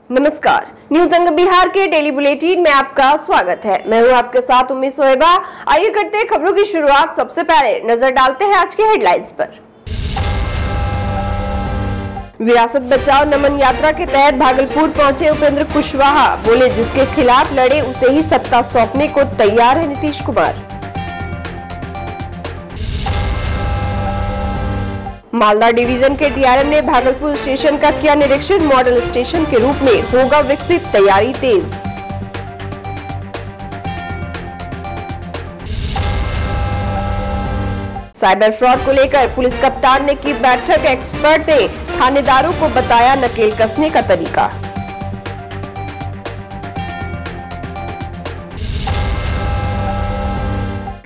नमस्कार, न्यूज अंग बिहार के डेली बुलेटिन में आपका स्वागत है। मैं हूं आपके साथ उम्मीद सोहेबा। आइए करते हैं खबरों की शुरुआत। सबसे पहले नजर डालते हैं आज के हेडलाइंस पर। विरासत बचाओ नमन यात्रा के तहत भागलपुर पहुंचे उपेंद्र कुशवाहा। बोले जिसके खिलाफ लड़े उसे ही सत्ता सौंपने को तैयार है नीतीश कुमार। मालदा डिवीजन के डीआरएम ने भागलपुर स्टेशन का किया निरीक्षण। मॉडल स्टेशन के रूप में होगा विकसित, तैयारी तेज। साइबर फ्रॉड को लेकर पुलिस कप्तान ने की बैठक। एक्सपर्ट ने थानेदारों को बताया नकेल कसने का तरीका।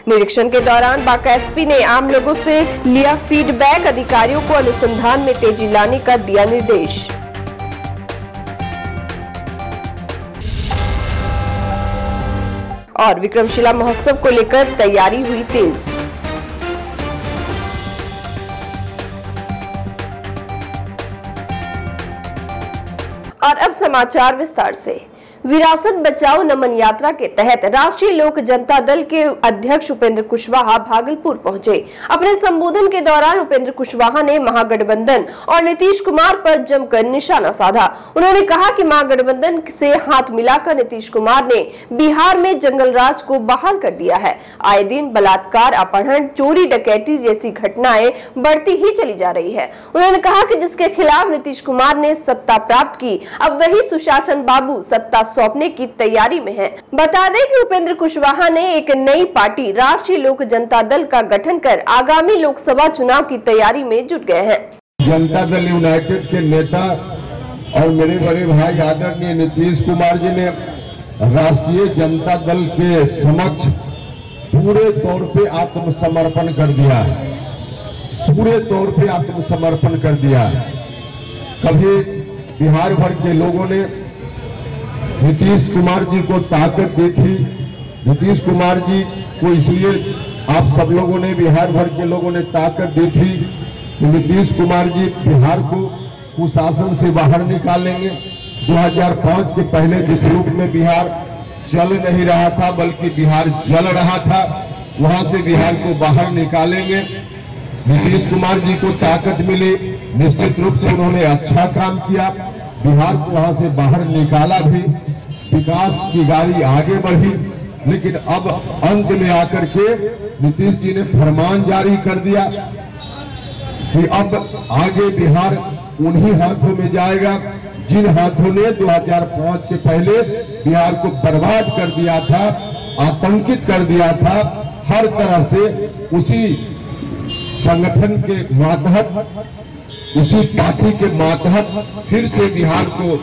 निरीक्षण के दौरान बांका एसपी ने आम लोगों से लिया फीडबैक। अधिकारियों को अनुसंधान में तेजी लाने का दिया निर्देश। और विक्रमशिला महोत्सव को लेकर तैयारी हुई तेज। और अब समाचार विस्तार से। विरासत बचाओ नमन यात्रा के तहत राष्ट्रीय लोक जनता दल के अध्यक्ष उपेंद्र कुशवाहा भागलपुर पहुंचे। अपने संबोधन के दौरान उपेंद्र कुशवाहा ने महागठबंधन और नीतीश कुमार पर जमकर निशाना साधा। उन्होंने कहा कि महागठबंधन से हाथ मिलाकर नीतीश कुमार ने बिहार में जंगल राज को बहाल कर दिया है। आए दिन बलात्कार, अपहरण, चोरी डकैती जैसी घटनाएं बढ़ती ही चली जा रही है। उन्होंने कहा कि जिसके खिलाफ नीतीश कुमार ने सत्ता प्राप्त की, अब वही सुशासन बाबू सत्ता सौंपने की तैयारी में है। बता दें कि उपेंद्र कुशवाहा ने एक नई पार्टी राष्ट्रीय लोक जनता दल का गठन कर आगामी लोकसभा चुनाव की तैयारी में जुट गए हैं। जनता दल यूनाइटेड के नेता और मेरे बड़े भाई आदरणीय नीतीश कुमार जी ने राष्ट्रीय जनता दल के समक्ष पूरे तौर पे आत्मसमर्पण कर दिया है। पूरे तौर पे आत्मसमर्पण कर दिया है। कभी बिहार भर के लोगों ने नीतीश कुमार जी को ताकत दी थी। नीतीश कुमार जी को इसलिए आप सब लोगों ने, बिहार भर के लोगों ने ताकत दी थी कि नीतीश कुमार जी बिहार को कुशासन से बाहर निकालेंगे। 2005 के पहले जिस रूप में बिहार चल नहीं रहा था, बल्कि बिहार जल रहा था, वहां से बिहार को बाहर निकालेंगे। नीतीश कुमार जी को ताकत मिली, निश्चित रूप से उन्होंने अच्छा काम किया, बिहार को वहां से बाहर निकाला भी, विकास की गाड़ी आगे बढ़ी। लेकिन अब अंत में आकर के नीतीश जी ने फरमान जारी कर दिया कि अब आगे बिहार उन्हीं हाथों में जाएगा जिन हाथों ने 2005 के पहले बिहार को बर्बाद कर दिया था, आतंकित कर दिया था। हर तरह से उसी संगठन के मातहत, उसी पार्टी के मातहत फिर से बिहार को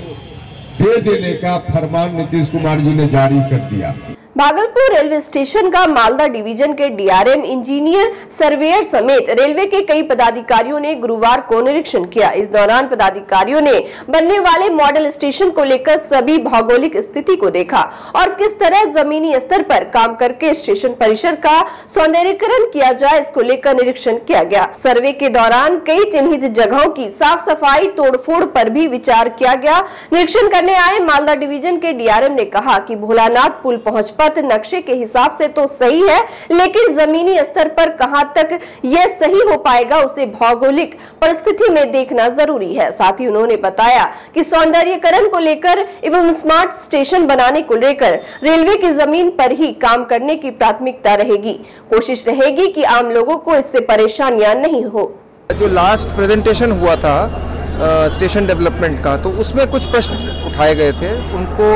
दे देने का फरमान नीतीश कुमार जी ने जारी कर दिया। भागलपुर रेलवे स्टेशन का मालदा डिवीजन के डीआरएम, इंजीनियर, सर्वेयर समेत रेलवे के कई पदाधिकारियों ने गुरुवार को निरीक्षण किया। इस दौरान पदाधिकारियों ने बनने वाले मॉडल स्टेशन को लेकर सभी भौगोलिक स्थिति को देखा और किस तरह जमीनी स्तर पर काम करके स्टेशन परिसर का सौंदर्यीकरण किया जाए, इसको लेकर निरीक्षण किया गया। सर्वे के दौरान कई चिन्हित जगहों की साफ सफाई, तोड़फोड़ पर भी विचार किया गया। निरीक्षण करने आए मालदा डिवीजन के डीआरएम ने कहा कि भोलानाथ पुल पहुंच नक्शे के हिसाब से तो सही है, लेकिन जमीनी स्तर पर कहां तक यह सही हो पाएगा उसे भौगोलिक परिस्थिति में देखना जरूरी है। साथ ही उन्होंने बताया कि सौंदर्यीकरण को लेकर एवं स्मार्ट स्टेशन बनाने को लेकर रेलवे की जमीन पर ही काम करने की प्राथमिकता रहेगी। कोशिश रहेगी कि आम लोगों को इससे परेशानियां नहीं हो। जो लास्ट प्रेजेंटेशन हुआ था स्टेशन डेवलपमेंट का, तो उसमें कुछ प्रश्न उठाए गए थे। उनको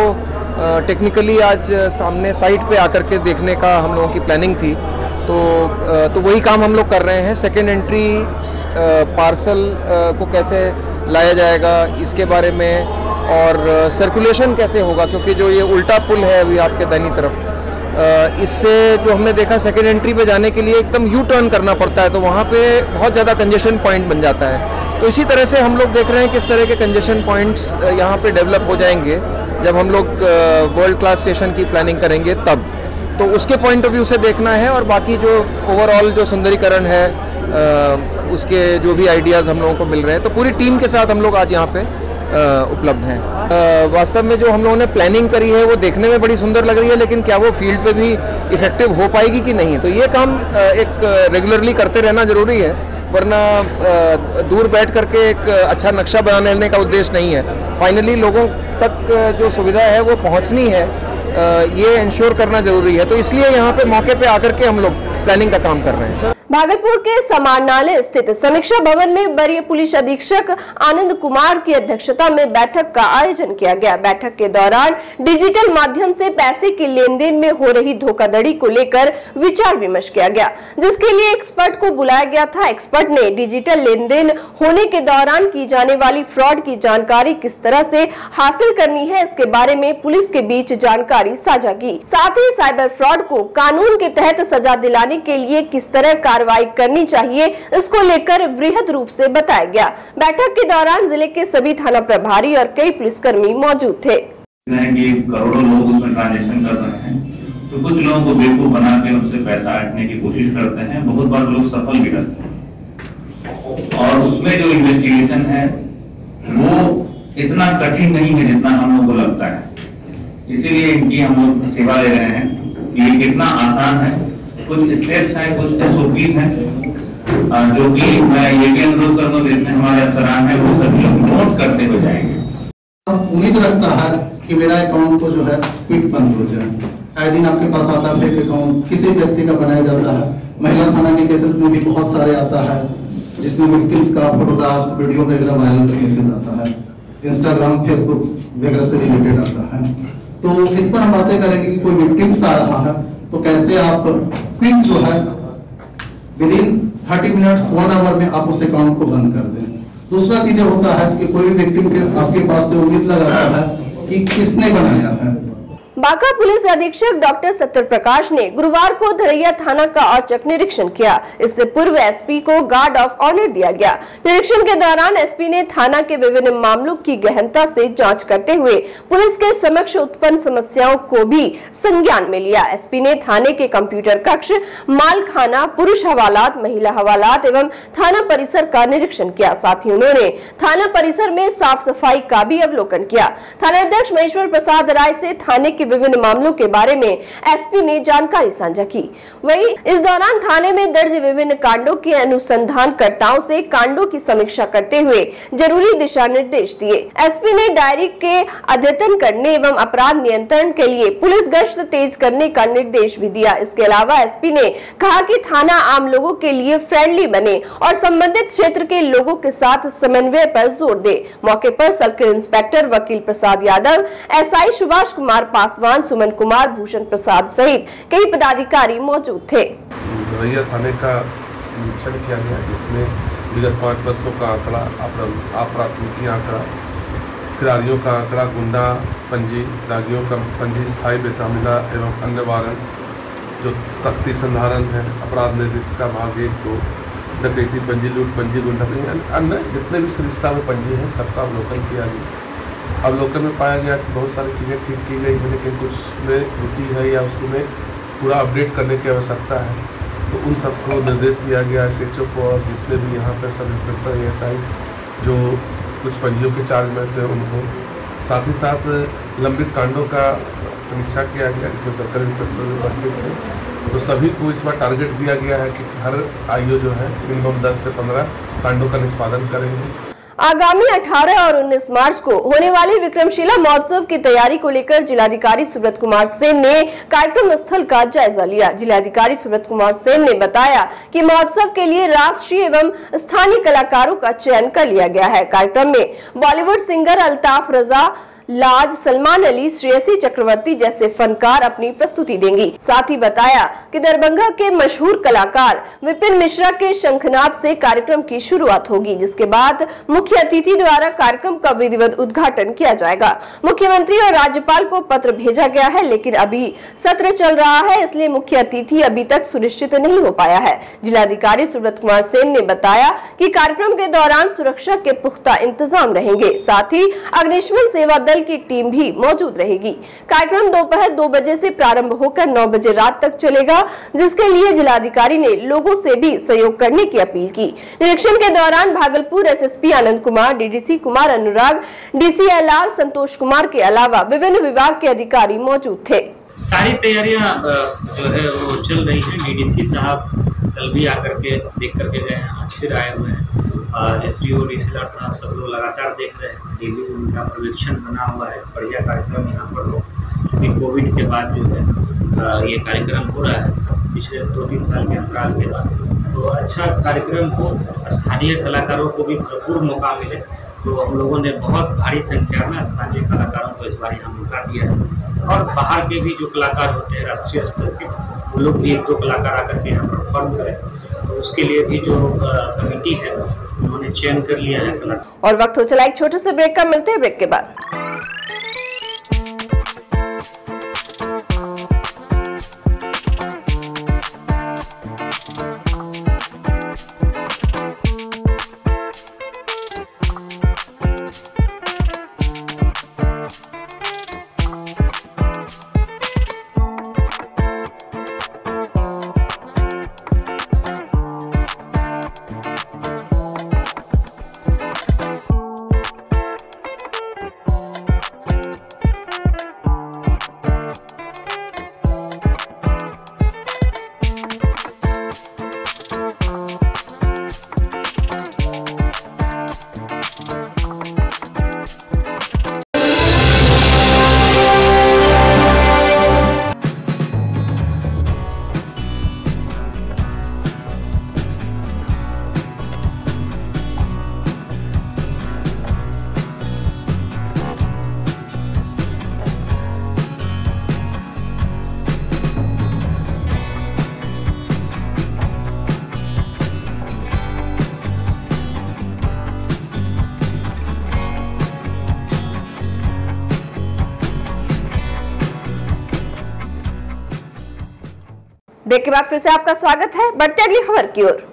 टेक्निकली आज सामने साइट पे आकर के देखने का हम लोगों की प्लानिंग थी, तो वही काम हम लोग कर रहे हैं। सेकेंड एंट्री पार्सल को कैसे लाया जाएगा इसके बारे में, और सर्कुलेशन कैसे होगा, क्योंकि जो ये उल्टा पुल है अभी आपके दाहिनी तरफ, इससे जो हमने देखा सेकेंड एंट्री पे जाने के लिए एकदम यू टर्न करना पड़ता है, तो वहाँ पे बहुत ज़्यादा कंजेशन पॉइंट बन जाता है। तो इसी तरह से हम लोग देख रहे हैं किस तरह के कंजेशन पॉइंट्स यहाँ पे डेवलप हो जाएंगे जब हम लोग वर्ल्ड क्लास स्टेशन की प्लानिंग करेंगे तब। तो उसके पॉइंट ऑफ व्यू से देखना है, और बाकी जो ओवरऑल जो सुंदरीकरण है उसके जो भी आइडियाज़ हम लोगों को मिल रहे हैं, तो पूरी टीम के साथ हम लोग आज यहाँ पे उपलब्ध हैं। वास्तव में जो हम लोगों ने प्लानिंग करी है वो देखने में बड़ी सुंदर लग रही है, लेकिन क्या वो फील्ड पे भी इफेक्टिव हो पाएगी कि नहीं, तो ये काम एक रेगुलरली करते रहना जरूरी है, वरना दूर बैठ करके एक अच्छा नक्शा बना लेने का उद्देश्य नहीं है। फाइनली लोगों तक जो सुविधा है वो पहुंचनी है, ये इंश्योर करना जरूरी है, तो इसलिए यहाँ पे मौके पे आकर के हम लोग प्लानिंग का काम कर रहे हैं। भागलपुर के समाहरणालय स्थित समीक्षा भवन में वरीय पुलिस अधीक्षक आनंद कुमार की अध्यक्षता में बैठक का आयोजन किया गया। बैठक के दौरान डिजिटल माध्यम से पैसे के लेन देन में हो रही धोखाधड़ी को लेकर विचार विमर्श किया गया, जिसके लिए एक्सपर्ट को बुलाया गया था। एक्सपर्ट ने डिजिटल लेन देन होने के दौरान की जाने वाली फ्रॉड की जानकारी किस तरह से हासिल करनी है, इसके बारे में पुलिस के बीच जानकारी साझा की। साथ ही साइबर फ्रॉड को कानून के तहत सजा दिलाने के लिए किस तरह कार्रवाई करनी चाहिए, इसको लेकर वृहद रूप से बताया गया। बैठक के दौरान जिले के सभी थाना प्रभारी और कई पुलिसकर्मी मौजूद थे। करोड़ों लोग उसमें ट्रांजैक्शन कर रहे हैं, तो कुछ लोगों को बेवकूफ बना के उनसे पैसा हटने की कोशिश करते हैं। बहुत बार लोग सफल भी रहते हैं, और उसमें जो इन्वेस्टिगेशन है वो इतना कठिन नहीं है जितना हम लोग को लगता है। इसीलिए इनकी हम लोग सेवा ले रहे हैं कि ये कितना आसान है। कुछ स्टेप्स हैं, कुछ SOPs हैं, जो कि मैं ये भी अनुरोध करूंगा जितने हमारे अफसरान हैं वो सभी लोग नोट करते हुए जाएंगे। उम्मीद रखता है कि मेरा अकाउंट को जो है क्विक बंद हो जाए। आए दिन आपके पास आता है फेक अकाउंट किसी व्यक्ति का बनाया जाता है। महिला थाना के केसेस में भी बहुत सारे आता है, जिसमें विक्टिम्स का फोटोग्राफ्स, वीडियो वगैरह वायरल का केसेस आता है। इंस्टाग्राम, फेसबुक वगैरह से रिलेटेड आता है। तो इस पर हम बातें करेंगे कि कोई विक्टिम्स आ रहा है तो कैसे आप क्विक जो है विदिन 30 मिनट्स 1 आवर में आप उस अकाउंट को बंद कर दें। दूसरा चीज होता है कि कोई भी विक्टिम के आपके पास से उम्मीद लगाता है कि किसने बनाया है। बांका पुलिस अधीक्षक डॉक्टर सत्तर प्रकाश ने गुरुवार को धरैया थाना का औचक निरीक्षण किया। इससे पूर्व एसपी को गार्ड ऑफ ऑनर दिया गया। निरीक्षण के दौरान एसपी ने थाना के विभिन्न मामलों की गहनता से जांच करते हुए पुलिस के समक्ष उत्पन्न समस्याओं को भी संज्ञान में लिया। एसपी ने थाने के कंप्यूटर कक्ष, माल खाना, पुरुष हवालात, महिला हवालात एवं थाना परिसर का निरीक्षण किया। साथ ही उन्होंने थाना परिसर में साफ सफाई का भी अवलोकन किया। थानाध्यक्ष महेश्वर प्रसाद राय से थाने के विभिन्न मामलों के बारे में एसपी ने जानकारी साझा की। वहीं इस दौरान थाने में दर्ज विभिन्न कांडों के अनुसंधानकर्ताओं से कांडों की समीक्षा करते हुए जरूरी दिशा निर्देश दिए। एसपी ने डायरी के अद्यतन करने एवं अपराध नियंत्रण के लिए पुलिस गश्त तेज करने का निर्देश भी दिया। इसके अलावा एसपी ने कहा कि थाना आम लोगों के लिए फ्रेंडली बने और संबंधित क्षेत्र के लोगों के साथ समन्वय पर जोर दे। मौके पर सर्किल इंस्पेक्टर वकील प्रसाद यादव, एसआई सुभाष कुमार पासवान, सुमन कुमार, भूषण प्रसाद सहित कई पदाधिकारी मौजूद थे। धरैया थाने का निरीक्षण किया गया, जिसमें विगत 5 वर्षों का आंकड़ा, अपराधिकी आंकड़ा, फिरारियों का आंकड़ा, गुंडा पंजी, दागियों का पंजी, स्थायी बेतामिला एवं अन्य वारंट, जो तख्ती संधारण है, अपराध निर्देशिका भाग 1, 2, डकैती पंजी, लूट पंजी, गुंडा पंजी, अन्य जितने भी सरिस्ता में पंजी हैं सबका अवलोकन किया गया। अवलोकन में पाया गया कि बहुत सारी चीज़ें ठीक की गई हैं, लेकिन कुछ में त्रुटि है या उसमें पूरा अपडेट करने की आवश्यकता है। तो उन सबको निर्देश दिया गया SHO को और जितने भी यहाँ पर सब इंस्पेक्टर SI जो कुछ पंजियों के चार्ज में थे उनको। साथ ही साथ लंबित कांडों का समीक्षा किया गया, जिसमें सर्कल इंस्पेक्टर उपस्थित थे। तो सभी को इस बार टारगेट दिया गया है कि हर IO जो है मिनिमम 10 से 15 कांडों का निष्पादन करेंगे। आगामी 18 और 19 मार्च को होने वाले विक्रमशिला महोत्सव की तैयारी को लेकर जिलाधिकारी सुब्रत कुमार सेन ने कार्यक्रम स्थल का जायजा लिया। जिलाधिकारी सुब्रत कुमार सेन ने बताया कि महोत्सव के लिए राष्ट्रीय एवं स्थानीय कलाकारों का चयन कर लिया गया है। कार्यक्रम में बॉलीवुड सिंगर अल्ताफ रजा, लाज, सलमान अली, श्रेयसी चक्रवर्ती जैसे फनकार अपनी प्रस्तुति देंगी। साथ ही बताया कि दरभंगा के मशहूर कलाकार विपिन मिश्रा के शंखनाद से कार्यक्रम की शुरुआत होगी, जिसके बाद मुख्य अतिथि द्वारा कार्यक्रम का विधिवत उद्घाटन किया जाएगा। मुख्यमंत्री और राज्यपाल को पत्र भेजा गया है, लेकिन अभी सत्र चल रहा है, इसलिए मुख्य अतिथि अभी तक सुनिश्चित नहीं हो पाया है। जिलाधिकारी सुब्रत कुमार सेन ने बताया कि कार्यक्रम के दौरान सुरक्षा के पुख्ता इंतजाम रहेंगे। साथ ही अग्निशमन सेवा दल दल की टीम भी मौजूद रहेगी। कार्यक्रम दोपहर 2 बजे से प्रारंभ होकर 9 बजे रात तक चलेगा, जिसके लिए जिलाधिकारी ने लोगों से भी सहयोग करने की अपील की। निरीक्षण के दौरान भागलपुर एसएसपी आनंद कुमार, डीडीसी कुमार अनुराग, डीसीएलआर संतोष कुमार के अलावा विभिन्न विभाग के अधिकारी मौजूद थे। सारी तैयारियां जो है वो चल रही हैं। डीडीसी साहब कल भी आकर के देख करके गए हैं, आज फिर आए हुए हैं। एसडीओ, डीसीएलआर साहब सब लोग लगातार देख रहे हैं। डेली उनका पर्यवेक्षण बना हुआ है। बढ़िया कार्यक्रम यहाँ पर हो, क्योंकि कोविड के बाद जो है ये कार्यक्रम हो रहा है, पिछले 2-3 साल के अंतराल के बाद। तो अच्छा कार्यक्रम हो, स्थानीय कलाकारों को भी भरपूर मौका मिले। तो हम लोगों ने बहुत भारी संख्या में स्थानीय कलाकारों को इस बार यहाँ मौका दिया है, और बाहर के भी जो कलाकार होते हैं राष्ट्रीय स्तर के, वो लोग भी 1-2 कलाकार आकर के यहाँ परफॉर्म करें। तो उसके लिए भी जो कमेटी है उन्होंने चयन कर लिया है कलाकार। और वक्त हो चला एक छोटे से ब्रेक का, मिलते हैं ब्रेक के बाद। ब्रेक के बाद फिर से आपका स्वागत है। बढ़ते अगली खबर की ओर।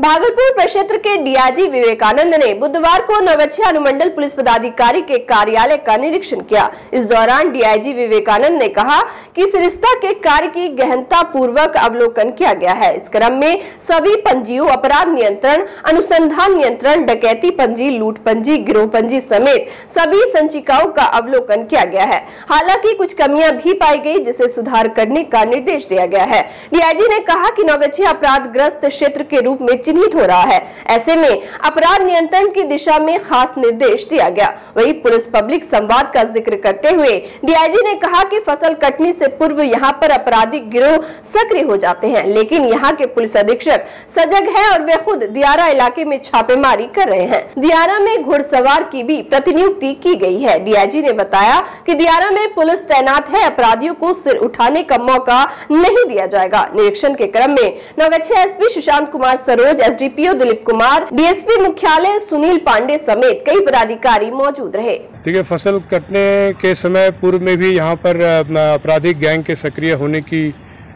भागलपुर प्रक्षेत्र के डीआईजी विवेकानंद ने बुधवार को नवगछिया अनुमंडल पुलिस पदाधिकारी के कार्यालय का निरीक्षण किया। इस दौरान डीआईजी विवेकानंद ने कहा कि सरिस्ता के कार्य की गहनता पूर्वक अवलोकन किया गया है। इस क्रम में सभी पंजियों, अपराध नियंत्रण, अनुसंधान नियंत्रण, डकैती पंजी, लूट पंजी, गिरोह पंजी समेत सभी संचिकाओं का अवलोकन किया गया है। हालांकि कुछ कमियां भी पाई गई, जिसे सुधार करने का निर्देश दिया गया है। डीआईजी ने कहा कि नवगछिया अपराधग्रस्त क्षेत्र के रूप में चिन्हित हो रहा है। ऐसे में अपराध नियंत्रण की दिशा में खास निर्देश दिया गया। वहीं पुलिस पब्लिक संवाद का जिक्र करते हुए डीआईजी ने कहा कि फसल कटनी से पूर्व यहां पर आपराधिक गिरोह सक्रिय हो जाते हैं, लेकिन यहां के पुलिस अधीक्षक सजग है और वे खुद दियारा इलाके में छापेमारी कर रहे हैं। दियारा में घुड़सवार की भी प्रतिनियुक्ति की गई है। डीआईजी ने बताया कि दियारा में पुलिस तैनात है, अपराधियों को सिर उठाने का मौका नहीं दिया जाएगा। निरीक्षण के क्रम में Navgachhia SP Sushant Kumar Saroj, SDPO Dilip Kumar, DSP मुख्यालय सुनील पांडे समेत कई पदाधिकारी मौजूद रहे। देखिए, फसल कटने के समय पूर्व में भी यहाँ पर आपराधिक गैंग के सक्रिय होने की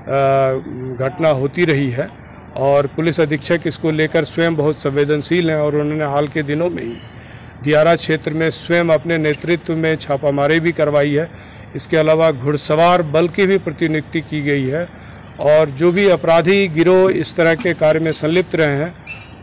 घटना होती रही है और पुलिस अधीक्षक इसको लेकर स्वयं बहुत संवेदनशील हैं और उन्होंने हाल के दिनों में ही दियारा क्षेत्र में स्वयं अपने नेतृत्व में छापामारी भी करवाई है। इसके अलावा घुड़सवार बल की भी प्रतिनियुक्ति की गई है और जो भी अपराधी गिरोह इस तरह के कार्य में संलिप्त रहे हैं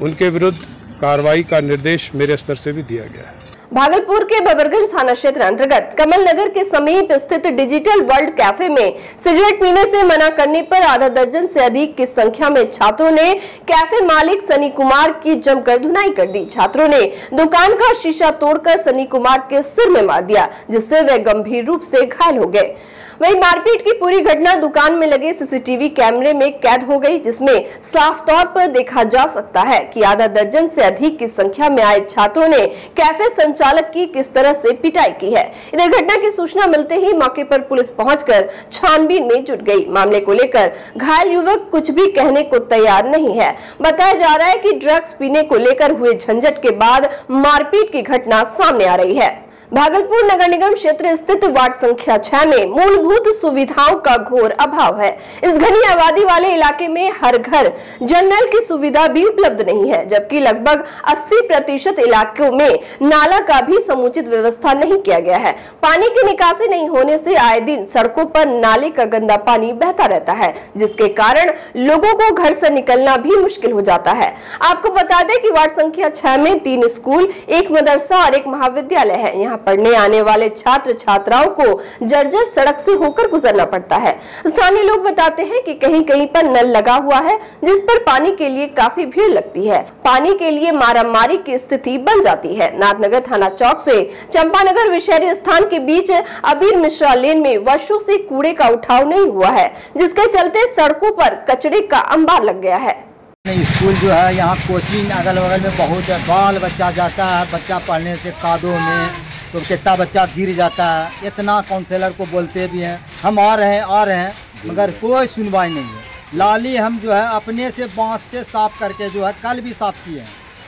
उनके विरुद्ध कार्रवाई का निर्देश मेरे स्तर से भी दिया गया है। भागलपुर के बबरगंज थाना क्षेत्र अंतर्गत कमल नगर के समीप स्थित डिजिटल वर्ल्ड कैफे में सिगरेट पीने से मना करने पर आधा दर्जन से अधिक की संख्या में छात्रों ने कैफे मालिक सनी कुमार की जमकर धुनाई कर दी। छात्रों ने दुकान का शीशा तोड़कर सनी कुमार के सिर में मार दिया, जिससे वे गंभीर रूप से घायल हो गए। वहीं मारपीट की पूरी घटना दुकान में लगे सीसीटीवी कैमरे में कैद हो गई, जिसमें साफ तौर पर देखा जा सकता है कि आधा दर्जन से अधिक की संख्या में आए छात्रों ने कैफे संचालक की किस तरह से पिटाई की है। इधर घटना की सूचना मिलते ही मौके पर पुलिस पहुंचकर छानबीन में जुट गई। मामले को लेकर घायल युवक कुछ भी कहने को तैयार नहीं है। बताया जा रहा है कि ड्रग्स पीने को लेकर हुए झंझट के बाद मारपीट की घटना सामने आ रही है। भागलपुर नगर निगम क्षेत्र स्थित वार्ड संख्या 6 में मूलभूत सुविधाओं का घोर अभाव है। इस घनी आबादी वाले इलाके में हर घर जल नल की सुविधा भी उपलब्ध नहीं है, जबकि लगभग 80% इलाकों में नाला का भी समुचित व्यवस्था नहीं किया गया है। पानी की निकासी नहीं होने से आए दिन सड़कों पर नाले का गंदा पानी बहता रहता है, जिसके कारण लोगों को घर से निकलना भी मुश्किल हो जाता है। आपको बता दें कि वार्ड संख्या 6 में 3 स्कूल, एक मदरसा और एक महाविद्यालय है। यहाँ पढ़ने आने वाले छात्र छात्राओं को जर्जर सड़क से होकर गुजरना पड़ता है। स्थानीय लोग बताते हैं कि कहीं कहीं पर नल लगा हुआ है, जिस पर पानी के लिए काफी भीड़ लगती है। पानी के लिए मारामारी की स्थिति बन जाती है। नाथनगर थाना चौक से चंपानगर विषैरी स्थान के बीच अबीर मिश्रा लेन में वर्षों से कूड़े का उठाव नहीं हुआ है, जिसके चलते सड़कों पर कचरे का अंबार लग गया है। स्कूल जो है यहाँ कोचिंग अगल बगल में बहुत है, बाल बच्चा जाता है, बच्चा पढ़ने से कादों में तो कितना बच्चा गिर जाता है। इतना काउंसलर को बोलते भी हैं, हम आ रहे हैं, मगर कोई सुनवाई नहीं है। लाली हम जो है अपने से बांस से साफ करके जो है कल भी साफ किए हैं,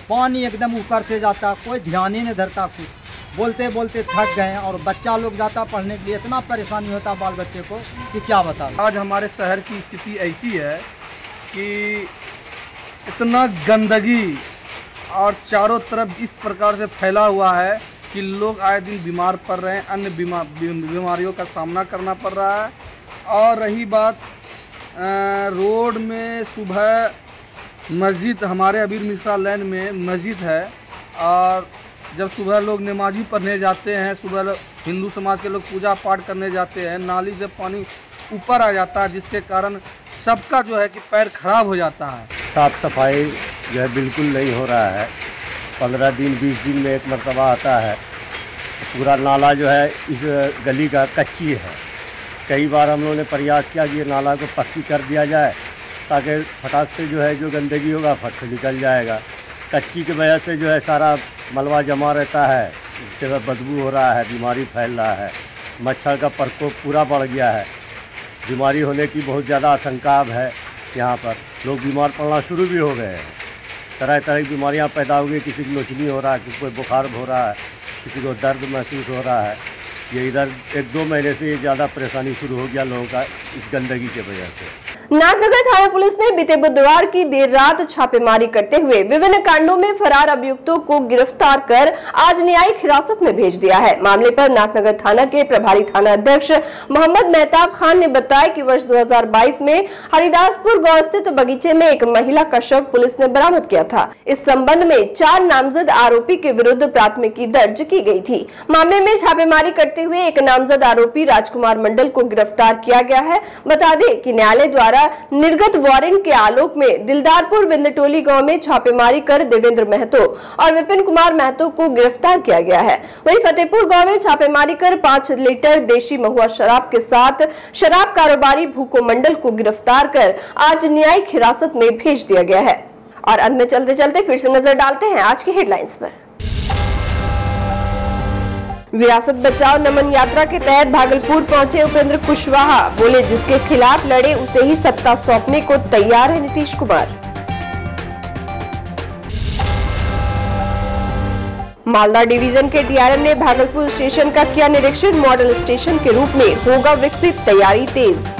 पानी एकदम ऊपर से जाता, कोई ध्यान ही नहीं धरता। कुछ बोलते बोलते थक गए और बच्चा लोग जाता पढ़ने के लिए, इतना परेशानी होता बाल बच्चे को कि क्या बता। आज हमारे शहर की स्थिति ऐसी है कि इतना गंदगी और चारों तरफ इस प्रकार से फैला हुआ है कि लोग आए दिन बीमार पड़ रहे हैं, अन्य बीमारियों का सामना करना पड़ रहा है। और रही बात रोड में, सुबह मस्जिद, हमारे अबीर मिश्रा लेन में मस्जिद है, और जब सुबह लोग नमाजी पढ़ने जाते हैं, सुबह हिंदू समाज के लोग पूजा पाठ करने जाते हैं, नाली से पानी ऊपर आ जाता है, जिसके कारण सबका जो है कि पैर खराब हो जाता है। साफ़ सफाई जो है बिल्कुल नहीं हो रहा है। 15 दिन 20 दिन में एक मरतबा आता है। पूरा नाला जो है इस गली का कच्ची है। कई बार हम लोगों ने प्रयास किया कि ये नाला को पक्की कर दिया जाए, ताकि फटाक से जो है जो गंदगी होगा फट से निकल जाएगा। कच्ची की वजह से जो है सारा मलबा जमा रहता है, इससे बदबू हो रहा है, बीमारी फैल रहा है, मच्छर का प्रकोप पूरा बढ़ गया है। बीमारी होने की बहुत ज़्यादा आशंका है। यहाँ पर लोग बीमार पड़ना शुरू भी हो गए हैं। तरह तरह की बीमारियाँ पैदा हो गई। किसी को नोचनी हो रहा है, किसी को बुखार हो रहा है, किसी को दर्द महसूस हो रहा है। ये इधर 1-2 महीने से ये ज़्यादा परेशानी शुरू हो गया लोगों का इस गंदगी की वजह से। नाथनगर थाना पुलिस ने बीते बुधवार की देर रात छापेमारी करते हुए विभिन्न कांडों में फरार अभियुक्तों को गिरफ्तार कर आज न्यायिक हिरासत में भेज दिया है। मामले पर नाथनगर थाना के प्रभारी थाना अध्यक्ष मोहम्मद मेहताब खान ने बताया कि वर्ष 2022 में हरिदासपुर गांव स्थित बगीचे में एक महिला का शव पुलिस ने बरामद किया था। इस संबंध में 4 नामजद आरोपी के विरुद्ध प्राथमिकी दर्ज की गई थी। मामले में छापेमारी करते हुए एक नामजद आरोपी राजकुमार मंडल को गिरफ्तार किया गया है। बता दें कि न्यायालय द्वारा निर्गत वारंट के आलोक में दिलदारपुर बिंदटोली गांव में छापेमारी कर देवेंद्र महतो और विपिन कुमार महतो को गिरफ्तार किया गया है। वहीं फतेहपुर गांव में छापेमारी कर 5 लीटर देशी महुआ शराब के साथ शराब कारोबारी भूको मंडल को गिरफ्तार कर आज न्यायिक हिरासत में भेज दिया गया है। और अंत में चलते चलते फिर से नजर डालते हैं आज की हेडलाइंस पर। विरासत बचाओ नमन यात्रा के तहत भागलपुर पहुंचे उपेंद्र कुशवाहा, बोले जिसके खिलाफ लड़े उसे ही सत्ता सौंपने को तैयार है नीतीश कुमार। मालदा डिवीजन के डीआरएम ने भागलपुर स्टेशन का किया निरीक्षण, मॉडल स्टेशन के रूप में होगा विकसित, तैयारी तेज।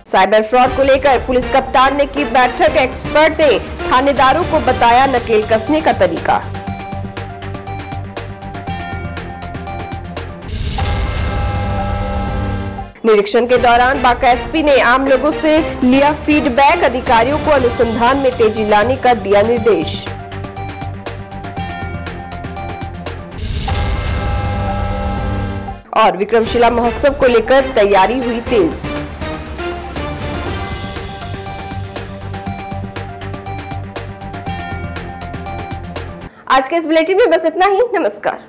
साइबर फ्रॉड को लेकर पुलिस कप्तान ने की बैठक, एक्सपर्ट ने थानेदारों को बताया नकेल कसने का तरीका। निरीक्षण के दौरान बांका एसपी ने आम लोगों से लिया फीडबैक, अधिकारियों को अनुसंधान में तेजी लाने का दिया निर्देश। और विक्रमशिला महोत्सव को लेकर तैयारी हुई तेज। आज के इस बुलेटिन में बस इतना ही। नमस्कार।